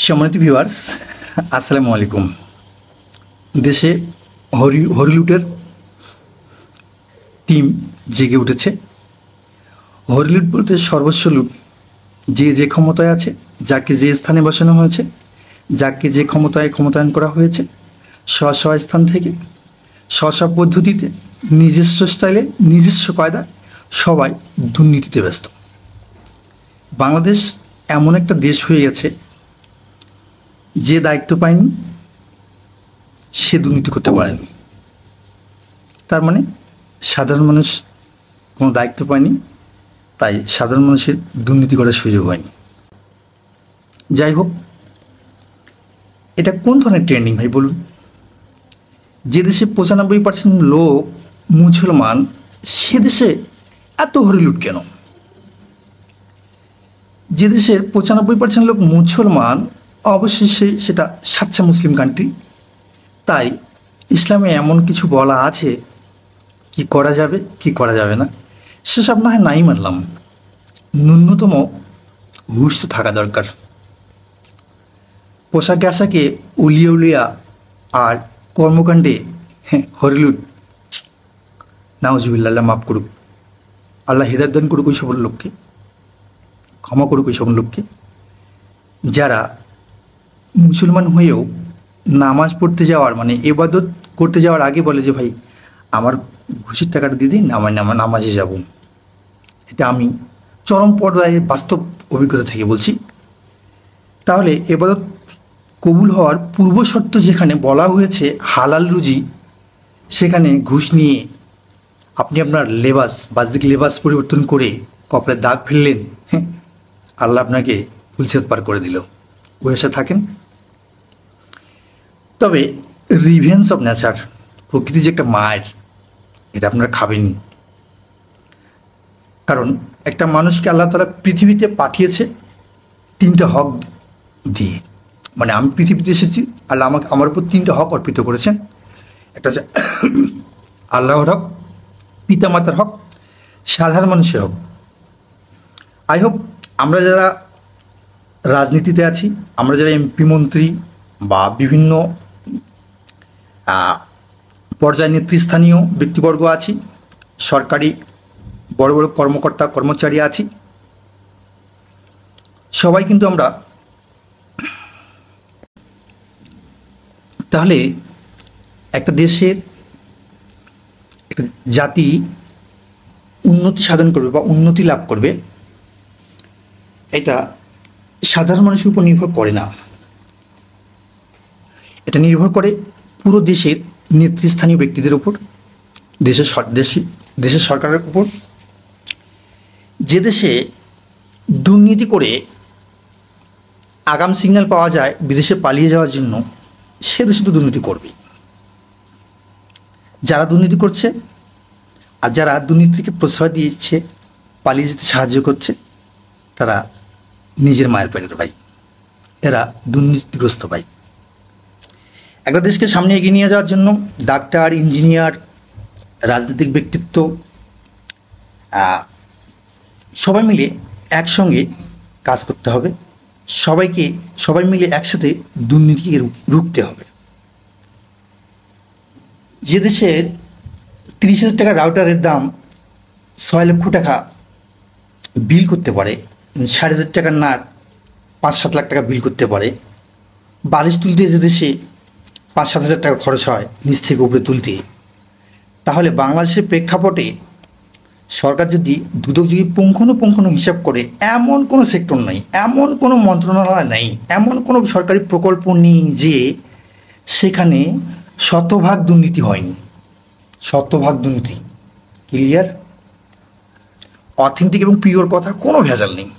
সম্মানিত ভিউয়ার্স, আসসালামু আলাইকুম। দেশে হরিলুটের টিম জেগে উঠেছে। হরিলুট বলতে সর্বস্ব লুট। যে ক্ষমতায় আছে, যাকে যে স্থানে বসানো হয়েছে, যাকে যে ক্ষমতায়ন করা হয়েছে, স্ব স্থান থেকে স্ব পদ্ধতিতে নিজস্ব স্টাইলে নিজস্ব কায়দায় সবাই দুর্নীতিতে ব্যস্ত। বাংলাদেশ এমন একটা দেশ হয়ে গেছে, যে দায়িত্ব পায়নি সে দুর্নীতি করতে পারেনি। তার মানে সাধারণ মানুষ কোনো দায়িত্ব পায়নি, তাই সাধারণ মানুষের দুর্নীতি করার সুযোগ হয়নি। যাই হোক, এটা কোন ধরনের ট্রেন্ডিং ভাই বলুন? যে দেশে 95% লোক মুসলমান, সে দেশে এত হরিলুট কেন? যে দেশের 95% লোক মুসলমান, অবশ্যই সেটা সাচ্চা মুসলিম কান্ট্রি। তাই ইসলামে এমন কিছু বলা আছে, কি করা যাবে কি করা যাবে না সেসব না হয় নাই মানলাম, ন্যূনতম হুঁশ তো থাকা দরকার। পোশাকে আশাকে উলিয়া আর কর্মকাণ্ডে হরিলুট, নাউজুবিল্লাহ, মাফ করুক আল্লাহ, হিদায়াত দান করুক ওই সব লোককে, ক্ষমা করুক ওই সব লোককে যারা মুসলমান হয়েও নামাজ পড়তে যাওয়ার মানে ইবাদত করতে যাওয়ার আগে বলে যে ভাই আমার ঘুষের টাকাটা দিয়ে দিন, আমার নামাজে যাব। এটা আমি চরম পর্যায়ে বাস্তব অভিজ্ঞতা থেকে বলছি। তাহলে ইবাদত কবুল হওয়ার পূর্ব শর্ত যেখানে বলা হয়েছে হালাল রুজি, সেখানে ঘুষ নিয়ে আপনি আপনার বাহ্যিক লেবাস পরিবর্তন করে কপালে দাগ ফেললেন, আল্লাহ আপনাকে ফুলসেত পার করে দিল। ওই আশা থাকেন। তবে রিভেঞ্জ অফ নেচার, প্রকৃতি যে একটা মায়ের, এটা আপনারা খাবেন। কারণ একটা মানুষকে আল্লাহ তাআলা পৃথিবীতে পাঠিয়েছে 3টা হক দিয়ে। মানে আমি পৃথিবীতে এসেছি, আল্লাহ আমার উপর 3টা হক অর্পিত করেছেন। একটা হচ্ছে আল্লাহর হক, পিতামাতার হক, সাধারণ মানুষের হক। আই হোপ আমরা যারা রাজনীতিতে আছি, আমরা যারা এমপি মন্ত্রী বা বিভিন্ন পর্যায়ে নেতৃস্থানীয় ব্যক্তিবর্গ আছি, সরকারি বড় বড় কর্মকর্তা কর্মচারী আছি, সবাই কিন্তু আমরা তাহলে একটা দেশের একটা জাতি উন্নতি সাধন করবে বা উন্নতি লাভ করবে, এটা সাধারণ মানুষের উপর নির্ভর করে না। এটা নির্ভর করে পুরো দেশের নেতৃস্থানীয় ব্যক্তিদের উপর, দেশের সরকারের উপর। যে দেশে দুর্নীতি করে আগাম সিগন্যাল পাওয়া যায় বিদেশে পালিয়ে যাওয়ার জন্য, সে দেশে তো দুর্নীতি করবেই। যারা দুর্নীতি করছে আর যারা দুর্নীতিকে প্রশ্রয় দিচ্ছে, পালিয়ে যেতে সাহায্য করছে, তারা নিজের মায়ের পেটের ভাই, এরা দুর্নীতিগ্রস্ত ভাই। একটা দেশকে সামনে এগিয়ে নিয়ে যাওয়ার জন্য ডাক্তার, ইঞ্জিনিয়ার, রাজনৈতিক ব্যক্তিত্ব সবাই মিলে একসঙ্গে কাজ করতে হবে। সবাই মিলে একসাথে দুর্নীতিকে রুখতে হবে। যে দেশের 30,000 টাকা রাউটারের দাম 6 লক্ষ টাকা বিল করতে পারে, 5,500 টাকার না 5-7 লাখ টাকা বিল করতে পারে, বালিশ তুলতে যে দেশে 5-7 হাজার টাকা খরচ হয় নিচ থেকে উপরে তুলতে, তাহলে বাংলাদেশের প্রেক্ষাপটে সরকার যদি দুদকযোগী পুঙ্খানুপুঙ্খানু হিসাব করে, এমন কোনো সেক্টর নেই, এমন কোনো মন্ত্রণালয় নেই, এমন কোনো সরকারি প্রকল্প নেই যে সেখানে শতভাগ দুর্নীতি হয়নি। শতভাগ দুর্নীতি ক্লিয়ার, অথেন্টিক এবং পিওর কথা, কোনো ভেজাল নেই।